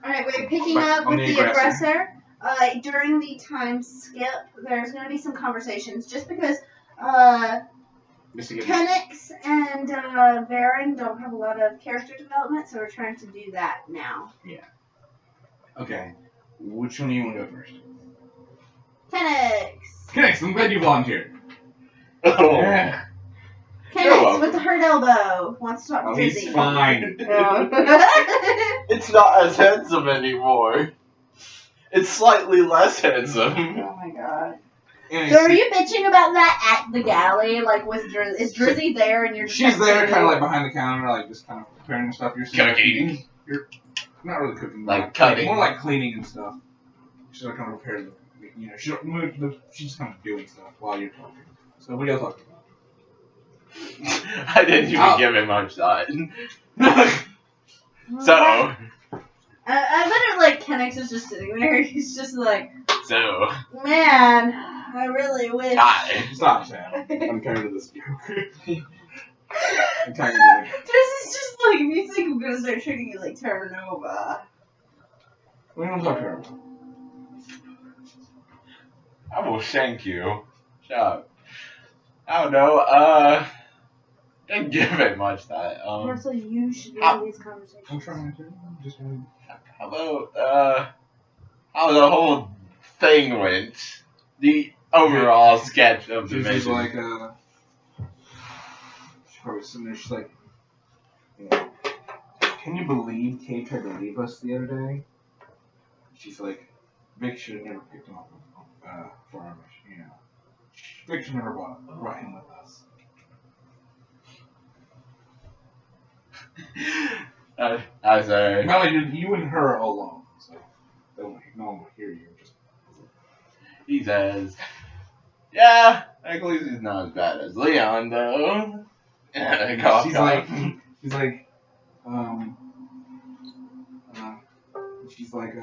Alright, we're picking up with the aggressor. During the time skip, there's going to be some conversations, just because Kennex and Varan don't have a lot of character development, so we're trying to do that now. Yeah. Okay. Which one do you want to go first? Kennex! Kennex, I'm glad you volunteered. Oh. Yeah. Kennex with the hurt elbow wants to talk to Drizzy. He's fine. It's not as handsome anymore. It's slightly less handsome. Oh my god. And So are you bitching about that at the galley? Like, with is Drizzy there and you're just she's there, kind of like behind the counter, like just kind of preparing stuff. You're Cooking. You're not really cooking, Like cutting. more like cleaning and stuff. She's like kind of prepared. You know, she's just kind of doing stuff while you're talking. So what are y'all talking about? I didn't even give it much thought. So. I better like Kennex is just sitting there. He's just like, So. man, I really wish. Stop, Sam. I'm tired of this joke. I'm tired of it. Drizzy's just like, if you think I'm gonna start treating you like Terranova. We don't talk to her. I will shank you. Shut up. I don't know, didn't give it much thought. Marcel, you should be in these conversations. I'm trying to. Just How about, how the whole thing went? The overall sketch of the she's mission. like, she's probably sitting there, she's like, yeah. Can you believe Kate tried to leave us the other day? She's like, Vic should have never picked him up for our mission, you know. Vic should never brought him with us. I say. Well, you and her are alone, so no one will hear you. Just He says, yeah, at least he's not as bad as Leon, though. she's like,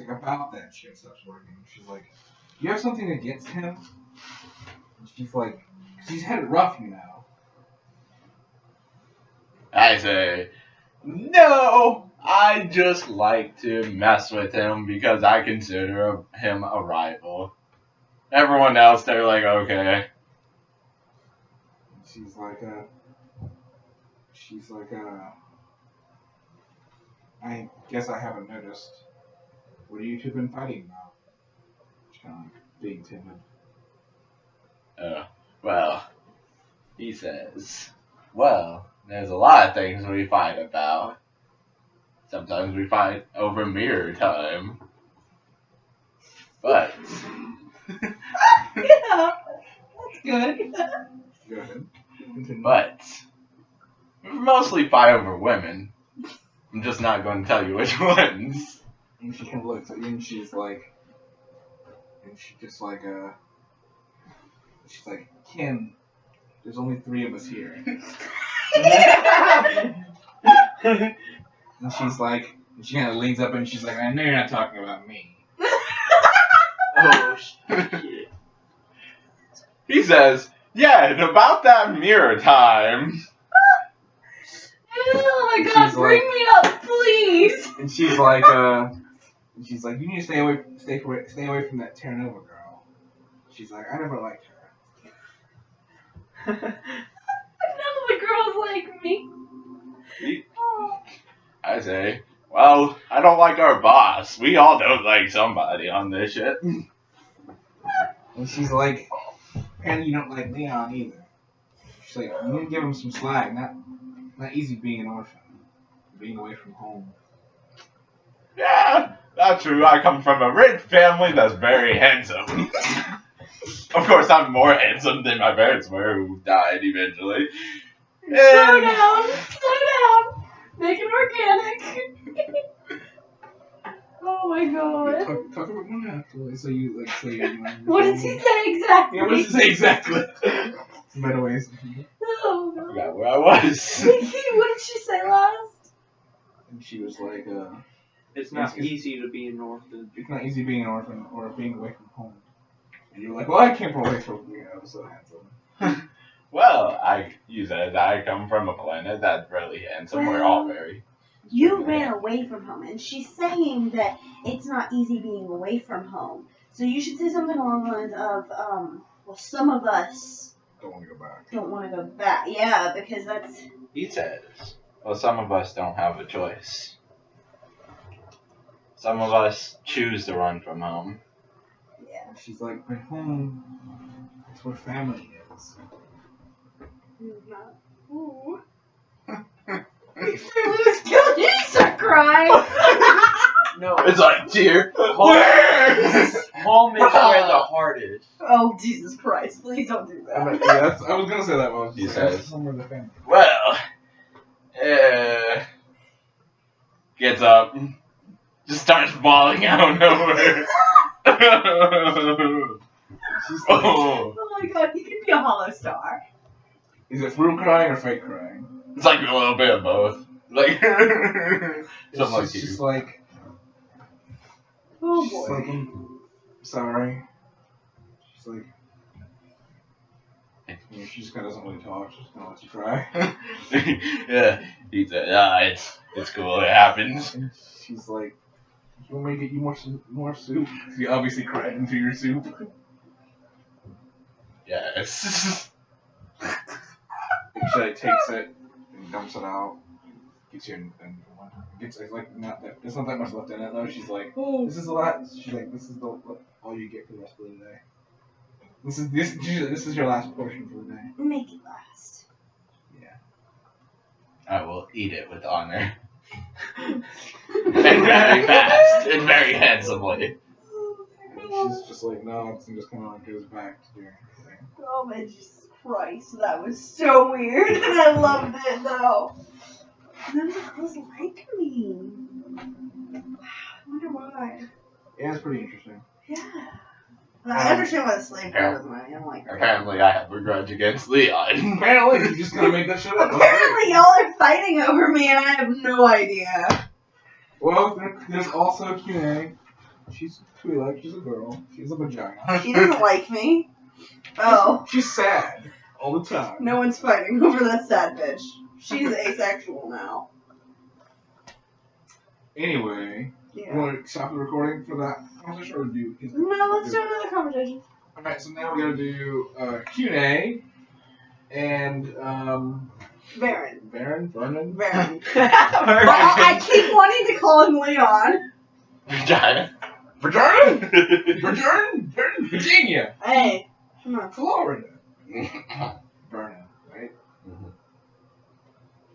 about that shit stops working. She's like, you have something against him? And she's like, 'cause he's had it rough, you know. I say, no, I just like to mess with him because I consider him a rival. Everyone else, they're like, okay. She's like, I guess I haven't noticed. What have you two been fighting about? She's kind of like being timid. Well, he says, well, there's a lot of things we fight about. Sometimes we fight over mirror time. But... yeah, that's good. Go ahead. Continue. But... we mostly fight over women. I'm just not going to tell you which ones. And she kind of looks at you and she's like, Ken, there's only 3 of us here. And she's like, and she kind of leans up and she's like, I know you're not talking about me. Oh, shit. He says, yeah, and about that mirror time. Oh my god, bring me up, please! And she's like, you need to stay away from that Terranova girl. She's like, I never liked her. None of the girls like me. I say, well, I don't like our boss. We all don't like somebody on this shit. And she's like, apparently you don't like Leon either. She's like, you need to give him some slack. Not easy being an orphan. Being away from home. Yeah, that's true. I come from a rich family that's very handsome. Of course, I'm more handsome than my parents were, who died eventually. Slow down. Make it organic. Oh my god. Talk about one afterwards. So you What does he say exactly? Yeah, what does he say exactly? Some better ways. Oh I god. forgot where I was. What did she say last? And she was like, It's not easy to be an orphan. it's not easy being an orphan or being away from home. And you're like, well, I came from away from you. I was so handsome. Well, you said I come from a planet that's really handsome. We're all very. You ran away from home, and she's saying that it's not easy being away from home. So you should say something along the lines of, well, some of us don't want to go back. Don't want to go back. Yeah, because that's... He says, well, some of us don't have a choice. Some of us choose to run from home. Yeah. She's like, but home, that's where family is. Ooh. You start crying. No, It's like, dear, home is where the heart is. Oh, Jesus Christ. Please don't do that. Yeah, I was going to say that one. He says, somewhere the family. well, gets up, just starts bawling out of nowhere. She's like, Oh my God, he could be a hollow star. is it real crying or fake crying? It's like a little bit of both. Like, something like She's you. just like, Oh she's boy. like, I'm sorry. She's like, she just kind of doesn't really talk. She just kind of lets you cry. Yeah, he said, it's cool, it happens. And she's like, you want me to get you more soup? You obviously cried into your soup. Yes. And she like takes it and dumps it out. Gets you and it's like not that there's not that much left in it though. She's like, this is a lot. She's like, this is all you get for the rest of the day. This is your last portion for the day. Make it last. Yeah. I will eat it with honor. And very fast, and very handsomely. And she's just like, no, and just kind of like goes back to doing her thing. Oh my Jesus Christ, that was so weird. And I loved it though. None of the girls like me. I wonder why. Yeah, it's pretty interesting. Yeah. I understand why the slave girl doesn't like me. I don't like her. Apparently, I have a grudge against Leon. Apparently, you just gonna make that shit up. Apparently, y'all are fighting over me, and I have no idea. Well, there's also Qunee. She's Twi'lek. She's a girl. She's a vagina. She doesn't like me. Oh. She's sad all the time. No one's fighting over that sad bitch. She's asexual now. Anyway, you Yeah. want to stop the recording for that conversation, or do? No, let's do another conversation. All right, so now we gotta do Qunee and Varan. Vernon. Varan. I keep wanting to call him Leon. Vagina. Virginia. Hey, come on. Florida. Vernon, right?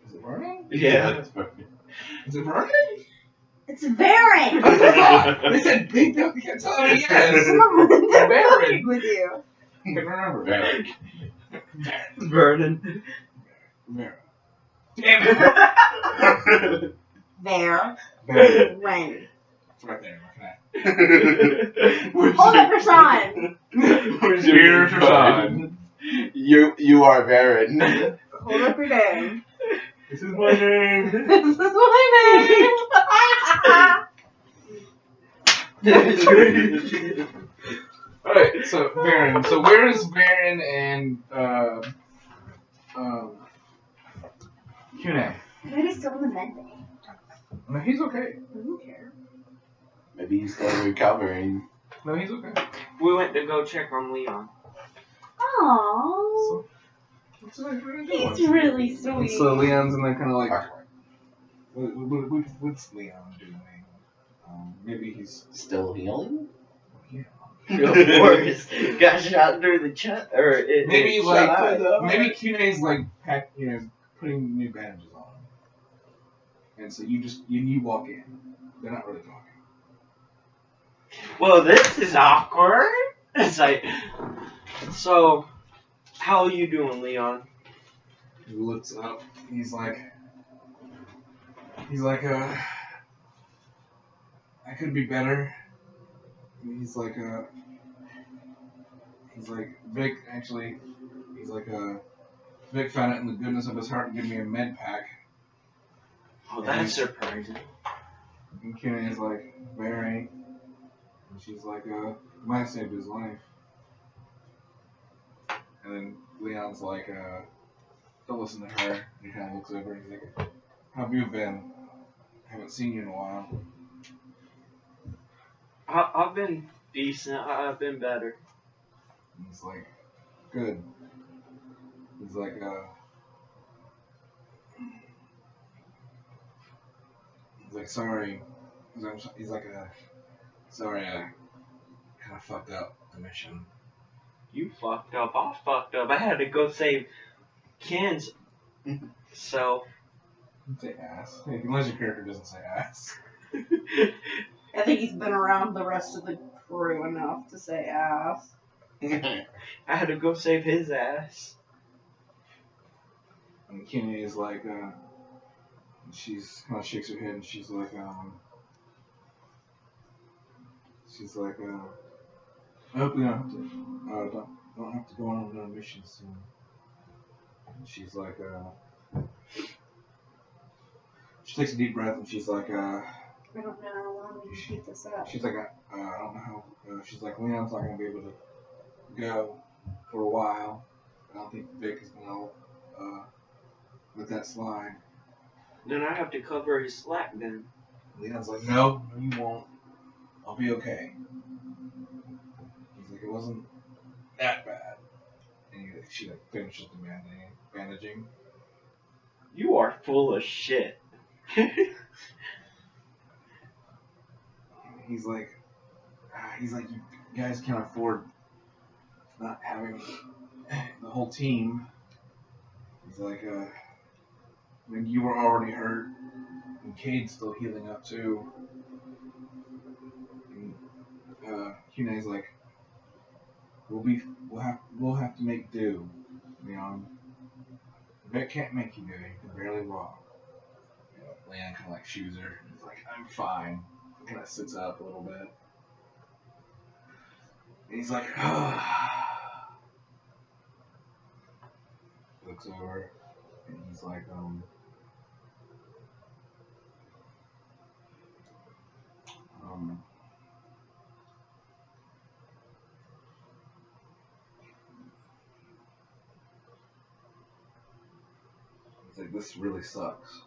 Is it Vernon? Yeah, that's perfect. Is it Vernon? It's Varan. They said big no, you can't tell me yes. Varan. With you. I can remember. Vernon. Vera. Damn it. Varan. It's right there. Hold up your sign. Where's Here's your sign. You are Varan. Hold up your name. This is my name. This is my name. Alright, so Varan. So where is Varan and Qunee? Maybe still in the med bay. No, he's okay. I don't care. Maybe he's still recovering. No, he's okay. We went to go check on Leon. Aww. What's really He's really sweet. So Leon's in there kind of like, what's Leon doing? Maybe he's Still healing? yeah. Of course. Got shot through the chest. Or Maybe maybe Qunee's like putting new bandages on him. And so you walk in. They're not really talking. Well, this is awkward. It's like, so, how are you doing, Leon? He looks up. He's like, I could be better. He's like, Vic, actually, Vic found it in the goodness of his heart and gave me a med pack. Oh, that's surprising. And Qunee is like, Barry. And she's like, might have saved his life. And then Leon's like, don't listen to her. And he kind of looks over and he's like, how have you been? Haven't seen you in a while. I've been decent. I've been better. He's like, good. He's like, sorry. He's like, sorry, I kind of fucked up the mission. You fucked up. I fucked up. I had to go save Ken's self. Don't say ass. Unless your character doesn't say ass. I think he's been around the rest of the crew enough to say ass. I had to go save his ass. And Qunee is like, she's kind of shakes her head and she's like, I hope we don't have to, don't have to go on another mission soon. And she's like, she takes a deep breath and she's like, I don't know how long we can keep this up. she's like, I don't know how, she's like, Leon's not going to be able to go for a while. I don't think Vic is going to let that slide. Then I have to cover his slack then. Leon's like, no, you won't. I'll be okay. He's like, it wasn't that bad. And she like finishes the bandaging. You are full of shit. He's like, you guys can't afford not having the whole team. He's like, when you were already hurt, and Cade's still healing up too. And Qunee's like, we'll have to make do. Leon, Vic can't make you do. He can barely walk. Leon kind of like shoos her. He's like, I'm fine. Kind of sits up a little bit. And he's like, looks over, and he's like, he's like, this really sucks.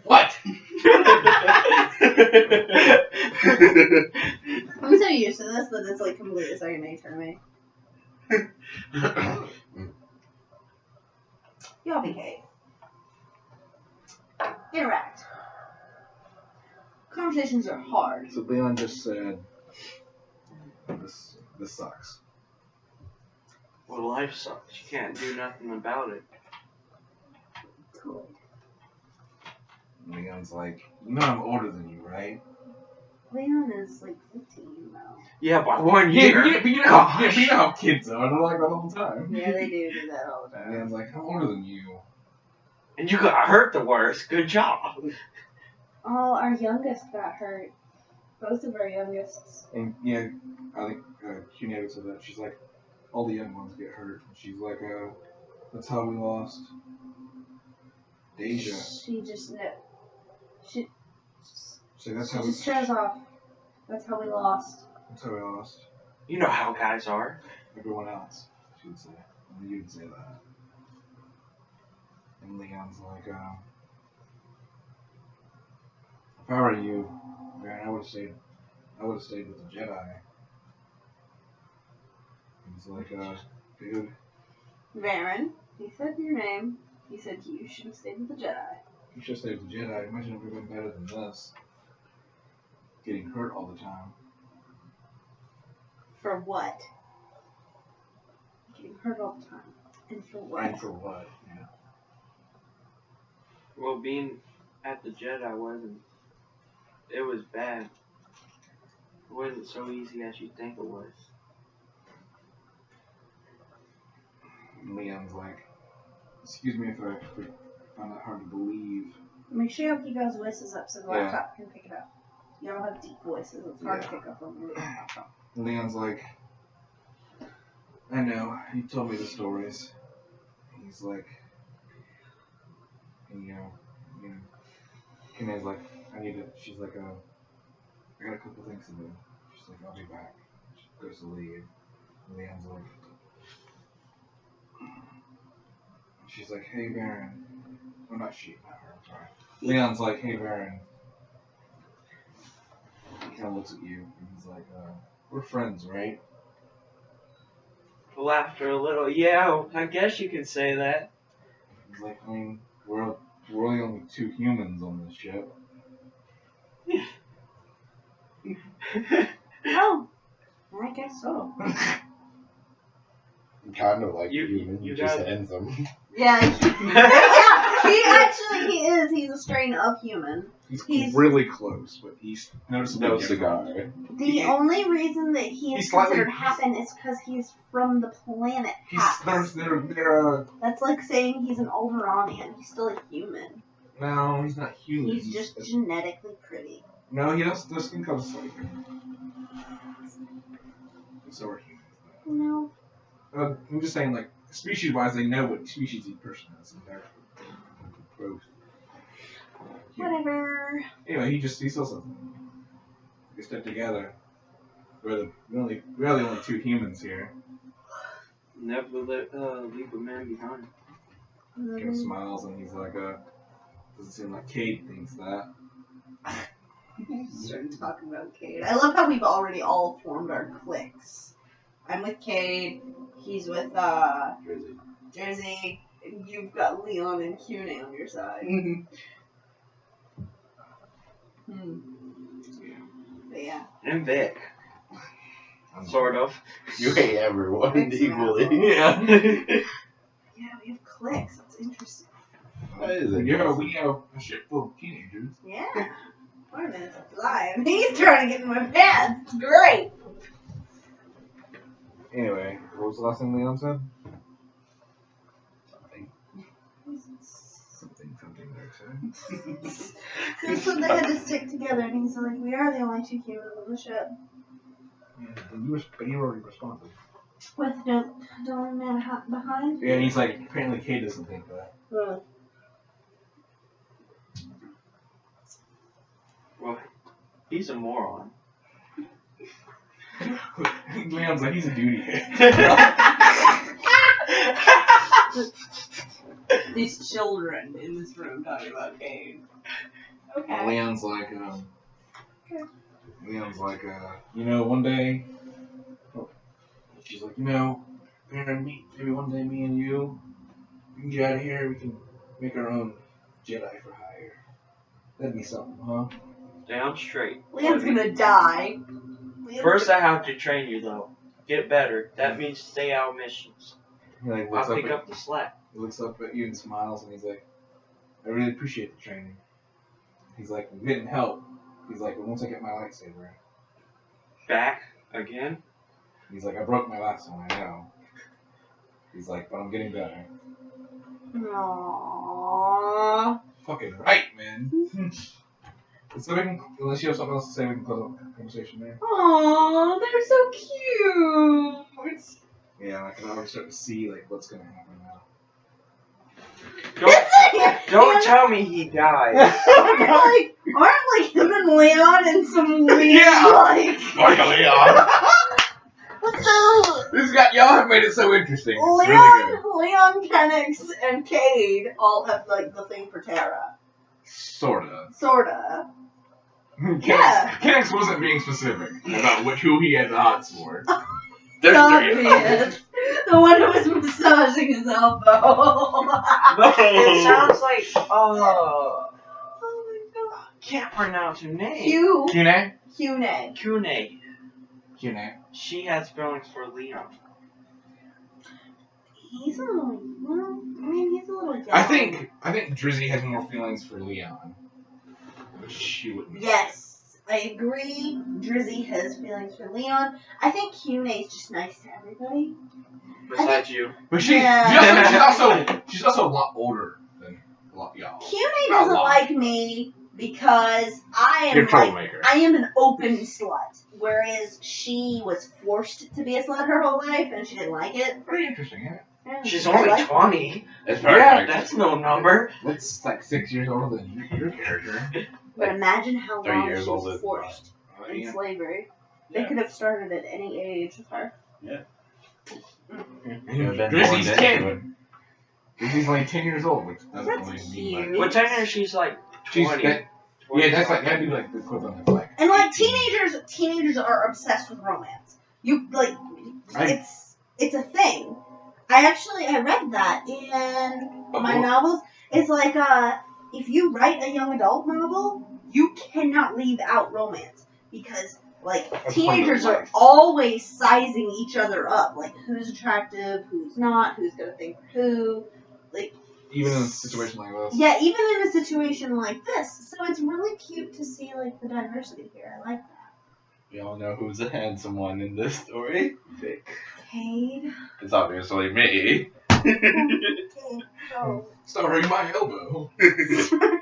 What? I'm so used to this that it's like completely second nature to me. Y'all behave. Interact. Conversations are hard. So Leon just said, this sucks. Well, life sucks. You can't do nothing about it. Cool. Leon's like, you know I'm older than you, right? Leon is like 15 though. Yeah, by 1 year. But you know how kids are. They're like that all the time. Yeah, they do that all the time. And Leon's like, I'm older than you. And you got hurt the worst. Good job. Oh, our youngest got hurt. Both of our youngest. And yeah, I think Qunee said that. She's like, all the young ones get hurt. And she's like, that's how we lost Deja. She just So that's she how just shows off. That's how we lost. That's how we lost. You know how guys are. Everyone else, she would say. And you'd say that. And Leon's like, if I were you, man, I would have stayed with the Jedi. He's like, dude. Varan, he said your name. He said you should have stayed with the Jedi. You should have stayed with the Jedi. Imagine if we been better than this. Getting hurt all the time. For what? Getting hurt all the time. And for what? And for what, yeah. Well, being at the Jedi wasn't. It was bad. It wasn't so easy as you think it was. Leon's like, excuse me if I find that hard to believe. Make sure you keep those voices up so the laptop can pick it up. You don't have deep voices. It's hard to pick up on your laptop. Leon's like, I know, you told me the stories. He's like, you know, Qunee's like, she's like, I got a couple things to do. She's like, I'll be back. She goes to leave. And Leon's like, she's like, hey, Varan. Well, not she, not her, I'm sorry. Leon's like, hey, Varan. He kind of looks at you, and he's like, we're friends, right? Laughter a little. Yeah, I guess you could say that. He's like, I mean, we're really only 2 humans on this ship. Oh, I guess so. Kind of like You human, you just got- ends them. Yeah, he is. He's a strain of human. He's really close, but he's noticeably No different. cigar. The only reason that he is He's slightly- considered Happen is because he's from the planet Happen. They're That's like saying he's an Overonian. He's still a human. no, he's not human. He's just genetically pretty. No, he does. Their skin color's slightly different. So are humans. No. I'm just saying, like, species-wise, they know what species each person is, and they're both. Whatever. Anyway, he says something. We stick together. We're the only 2 humans here. Never leave a man behind. Kind of smiles, and he's like, doesn't seem like Cade thinks that. Started talking about Cade. I love how we've already all formed our cliques. I'm with Cade. He's with Drizzy. And you've got Leon and Qunee on your side. But yeah. And Vic. Sort of. You hate everyone Vic's equally. an Yeah. Yeah, we have cliques. That's interesting. That is it. Yeah, we have a ship full of teenagers. Yeah. 4 minutes of flying. He's trying to get in my pants. It's great. Anyway, what was the last thing Leon said? Something there, He said they had to stick together, and he's like, we are the only 2 humans on the ship. But you already responded. With the only man behind? Yeah, and he's like, apparently Cade doesn't think that. Well, he's a moron. Leon's like, he's a duty head. These children in this room talking about Cade. Okay. Leon's like, you know, one day, she's like, you know, maybe one day me and you, we can get out of here, we can make our own Jedi for hire. That'd be something, huh? Down straight. Leon's gonna die. First, I have to train you, though. Get better. That means stay out of missions. He like I'll pick up the slack. He looks up at you and smiles, and he's like, I really appreciate the training. He's like, it didn't help. He's like, once I get my lightsaber. Back again? He's like, I broke my last one, I know. He's like, but I'm getting better. Aww. Fucking right, man. So we can, unless you have something else to say, we can close up the conversation there. Aww, they're so cute. Yeah, I can already start to see like what's gonna happen now. Don't tell me he died. Aren't him and Leon in some weird Like a Leon. So Y'all have made it so interesting. It's really good. Leon, Kennex, and Cade all have like the thing for Terra. Sorta. Sorta. Yeah. Kennex wasn't being specific about who he had the hots for. Obvious. The one who was massaging his elbow. It sounds like, oh my god. can't pronounce her name. Qunee? Qunee. Qunee. She has feelings for Leon. He's a little, well, I mean, he's a little young. I think Drizzy has more feelings for Leon. But she wouldn't. Yes, I agree. Drizzy has feelings for Leon. I think Qunee's just nice to everybody. Besides you. But she's also a lot older than a lot y'all. Qunee doesn't like me because I am You're a troublemaker. I am an open slut, whereas she was forced to be a slut her whole life and she didn't like it. Pretty interesting, yeah. Yeah, She's I only like 20. That's Yeah, perfect. that's no number. That's like 6 years older than your character. But imagine how 3 long years she older was than forced in Yeah. slavery. They Yeah. could have started at any age with her. Yeah. Drizzy's 10. She's only 10 years old, which doesn't That's really mean cute. much. What technically she's like 20. Yeah, that's like that'd be like the equivalent of like. And like teenagers are obsessed with romance. You like, it's a thing. I read that in my novels. It's like if you write a young adult novel, you cannot leave out romance because like teenagers are always sizing each other up, like who's attractive, who's not, who's gonna think for who, like. Even in a situation like this. Yeah, even in a situation like this. So it's really cute to see like the diversity here. I like that. We all know who's the handsome one in this story. Vic. Cade. It's obviously me. Stop hurting my elbow. The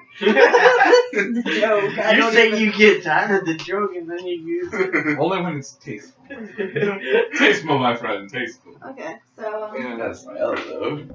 joke. I You don't say even- you get tired of the joke and then you use it. Only when it's tasteful. Tasteful, my friend. Tasteful. Okay, so Yeah, That's my elbow.